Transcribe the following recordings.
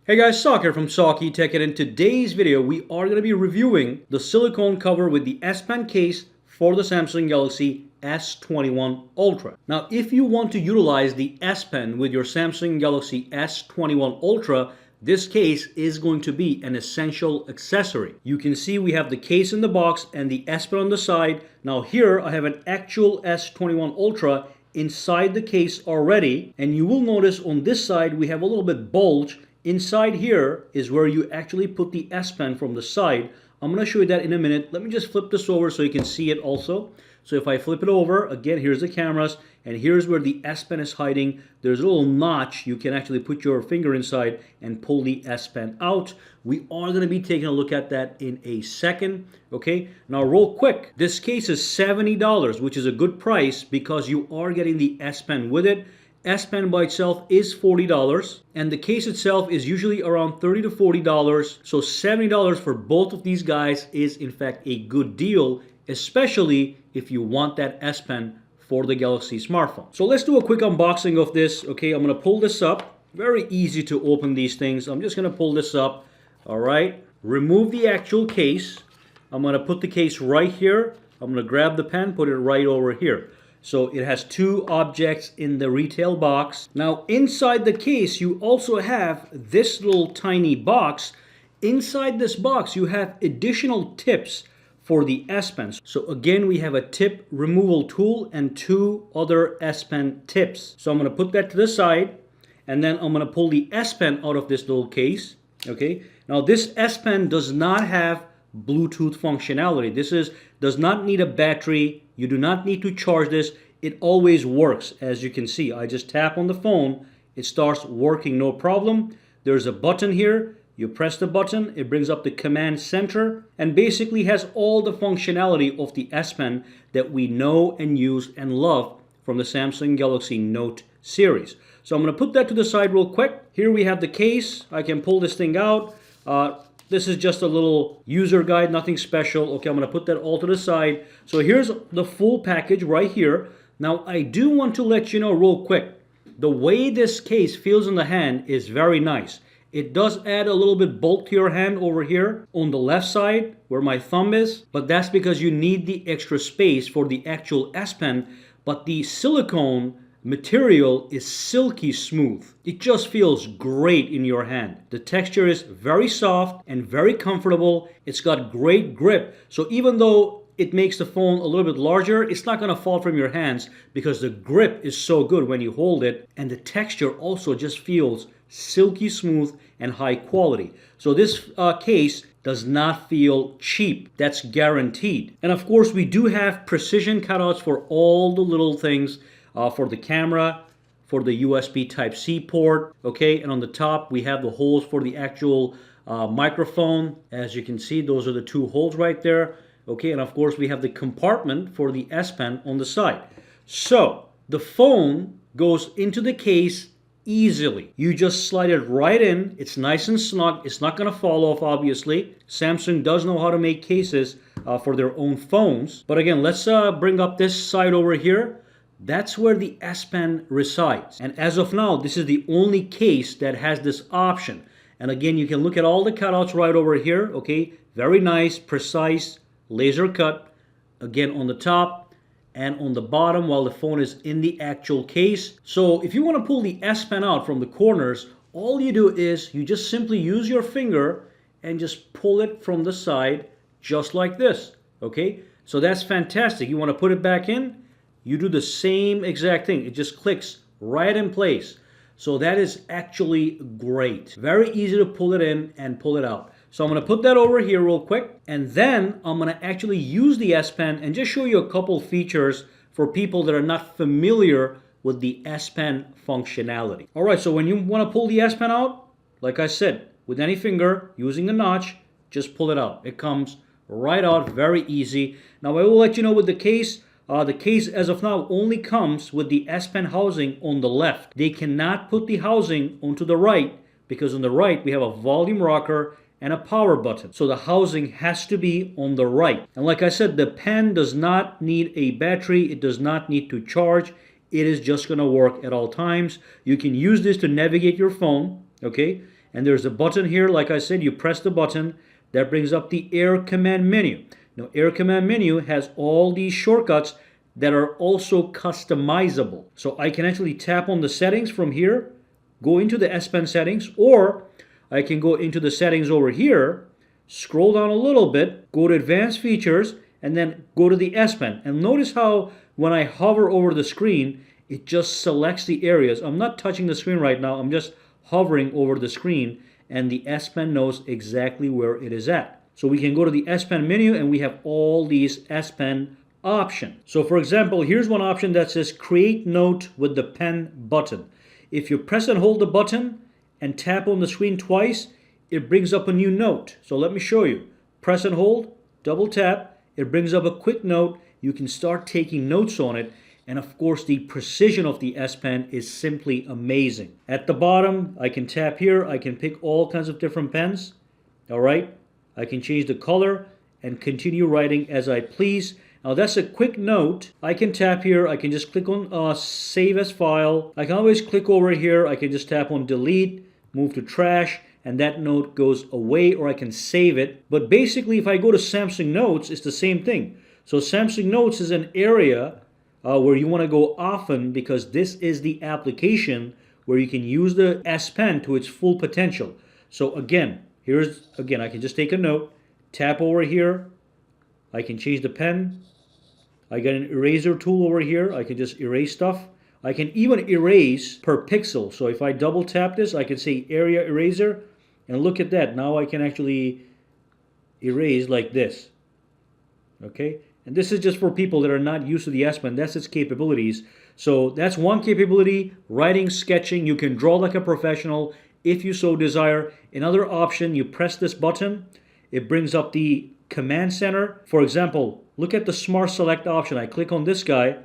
Hey guys, Sak here from SAKITECH, and in today's video we are going to be reviewing the silicone cover with the S Pen case for the Samsung Galaxy S21 Ultra. Now if you want to utilize the S Pen with your Samsung Galaxy S21 Ultra, this case is going to be an essential accessory. You can see we have the case in the box and the S Pen on the side. Now here I have an actual S21 Ultra inside the case already, and you will notice on this side we have a little bit bulge. Inside here is where you actually put the S Pen from the side. I'm going to show you that in a minute. Let me just flip this over so you can see it also. So if I flip it over, again, here's the cameras, and here's where the S Pen is hiding. There's a little notch. You can actually put your finger inside and pull the S Pen out. We are going to be taking a look at that in a second. Okay, now real quick, this case is $70, which is a good price because you are getting the S Pen with it. S Pen by itself is $40, and the case itself is usually around $30 to $40. So $70 for both of these guys is in fact a good deal, especially if you want that S Pen for the Galaxy smartphone. So let's do a quick unboxing of this. Okay, I'm going to pull this up. Very easy to open these things. I'm just going to pull this up. All right, remove the actual case. I'm going to put the case right here. I'm going to grab the pen, put it right over here. So it has two objects in the retail box. Now inside the case you also have this little tiny box. Inside this box you have additional tips for the S Pen. So again, we have a tip removal tool and two other S Pen tips. So I'm going to put that to the side, and then I'm going to pull the S Pen out of this little case. Okay, now this S Pen does not have Bluetooth functionality. Does not need a battery. You do not need to charge this. It always works. As you can see, I just tap on the phone, it starts working no problem. There's a button here. You press the button, it brings up the command center, and basically has all the functionality of the S Pen that we know and use and love from the Samsung Galaxy Note series. So I'm going to put that to the side real quick. Here we have the case. I can pull this thing out. This is just a little user guide, nothing special. Okay, I'm going to put that all to the side. So here's the full package right here. Now, I do want to let you know real quick, the way this case feels in the hand is very nice. It does add a little bit bulk to your hand over here on the left side where my thumb is, but that's because you need the extra space for the actual S Pen. But the silicone material is silky smooth. It just feels great in your hand. The texture is very soft and very comfortable. It's got great grip. So even though it makes the phone a little bit larger, it's not going to fall from your hands because the grip is so good when you hold it, and the texture also just feels silky smooth and high quality. So this case does not feel cheap. That's guaranteed. And of course, we do have precision cutouts for all the little things. For the camera, for the USB Type-C port, okay, and on the top we have the holes for the actual microphone. As you can see, those are the two holes right there, okay, and of course we have the compartment for the S Pen on the side. So the phone goes into the case easily. You just slide it right in. It's nice and snug. It's not going to fall off, obviously. Samsung does know how to make cases for their own phones. But again, let's bring up this side over here. That's where the S Pen resides. And as of now, this is the only case that has this option. And again, you can look at all the cutouts right over here. Okay, very nice, precise, laser cut. Again, on the top and on the bottom while the phone is in the actual case. So if you want to pull the S Pen out from the corners, all you do is you just simply use your finger and just pull it from the side just like this. Okay, so that's fantastic. You want to put it back in, you do the same exact thing. It just clicks right in place. So that is actually great. Very easy to pull it in and pull it out. So I'm going to put that over here real quick, and then I'm going to actually use the S Pen and just show you a couple features for people that are not familiar with the S Pen functionality. All right, so when you want to pull the S Pen out, like I said, with any finger using the notch, just pull it out. It comes right out, very easy. Now I will let you know with the case as of now only comes with the S Pen housing on the left. They cannot put the housing onto the right because on the right we have a volume rocker and a power button. So the housing has to be on the right. And like I said, the pen does not need a battery. It does not need to charge. It is just going to work at all times. You can use this to navigate your phone, okay? And there's a button here. Like I said, you press the button. That brings up the Air Command menu. Now, Air Command menu has all these shortcuts that are also customizable. So I can actually tap on the settings from here, go into the S Pen settings, or I can go into the settings over here, scroll down a little bit, go to advanced features, and then go to the S Pen. And notice how when I hover over the screen, it just selects the areas. I'm not touching the screen right now. I'm just hovering over the screen, and the S Pen knows exactly where it is at. So we can go to the S Pen menu, and we have all these S Pen options. So for example, here's one option that says Create Note with the Pen button. If you press and hold the button and tap on the screen twice, it brings up a new note. So let me show you. Press and hold, double tap, it brings up a quick note. You can start taking notes on it. And of course, the precision of the S Pen is simply amazing. At the bottom, I can tap here. I can pick all kinds of different pens. All right. I can change the color and continue writing as I please. Now that's a quick note. I can tap here. I can just click on Save as File. I can always click over here. I can just tap on Delete, move to Trash, and that note goes away, or I can save it. But basically, if I go to Samsung Notes, it's the same thing. So Samsung Notes is an area where you want to go often, because this is the application where you can use the S Pen to its full potential. So again, I can just take a note, tap over here, I can change the pen, I got an eraser tool over here, I can just erase stuff. I can even erase per pixel. So if I double tap this, I can say Area Eraser, and look at that. Now I can actually erase like this. Okay? And this is just for people that are not used to the S Pen. That's its capabilities. So that's one capability. Writing, sketching. You can draw like a professional if you so desire. Another option, you press this button. It brings up the command center. For example, look at the Smart Select option. I click on this guy.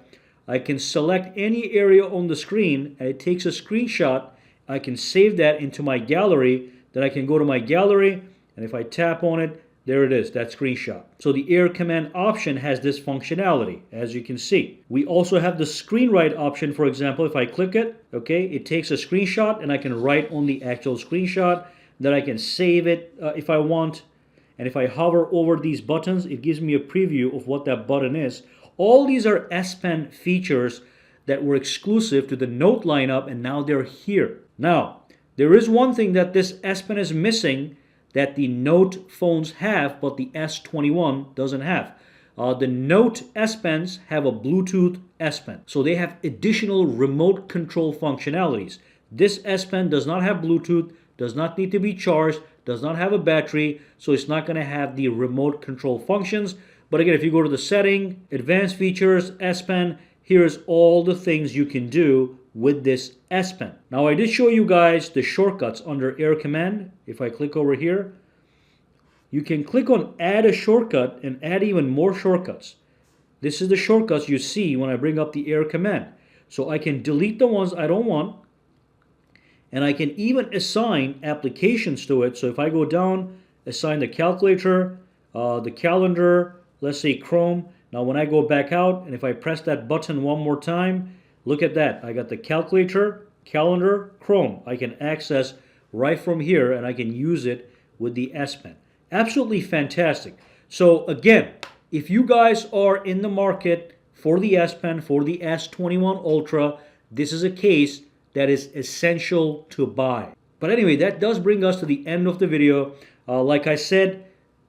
I can select any area on the screen, and it takes a screenshot. I can save that into my gallery. Then I can go to my gallery, and if I tap on it, there it is, that screenshot. So the Air Command option has this functionality, as you can see. We also have the Screen Write option. For example, if I click it, okay, it takes a screenshot, and I can write on the actual screenshot. Then I can save it if I want. And if I hover over these buttons, it gives me a preview of what that button is. All these are S Pen features that were exclusive to the Note lineup, and now they're here. Now, there is one thing that this S Pen is missing that the Note phones have, but the S21 doesn't have. The Note S Pens have a Bluetooth S Pen, so they have additional remote control functionalities. This S Pen does not have Bluetooth, does not need to be charged, does not have a battery, so it's not going to have the remote control functions. But again, if you go to the setting, advanced features, S Pen, here's all the things you can do with this S Pen. Now I did show you guys the shortcuts under Air Command. If I click over here, you can click on Add a Shortcut and add even more shortcuts. This is the shortcuts you see when I bring up the Air Command. So I can delete the ones I don't want, and I can even assign applications to it. So if I go down, assign the calculator, the calendar, let's say Chrome. Now when I go back out, and if I press that button one more time, look at that. I got the calculator, calendar, Chrome. I can access right from here, and I can use it with the S Pen. Absolutely fantastic. So again, if you guys are in the market for the S Pen, for the S21 Ultra, this is a case that is essential to buy. But anyway, that does bring us to the end of the video. Like I said,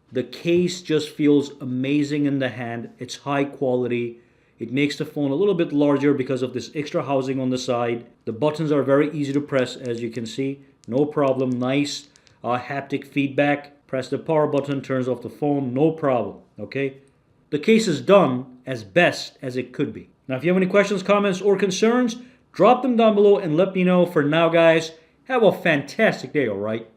the case just feels amazing in the hand. It's high quality. It makes the phone a little bit larger because of this extra housing on the side. The buttons are very easy to press, as you can see. No problem. Nice haptic feedback. Press the power button, turns off the phone. No problem. Okay? The case is done as best as it could be. Now, if you have any questions, comments, or concerns, drop them down below and let me know. For now, guys, have a fantastic day, all right?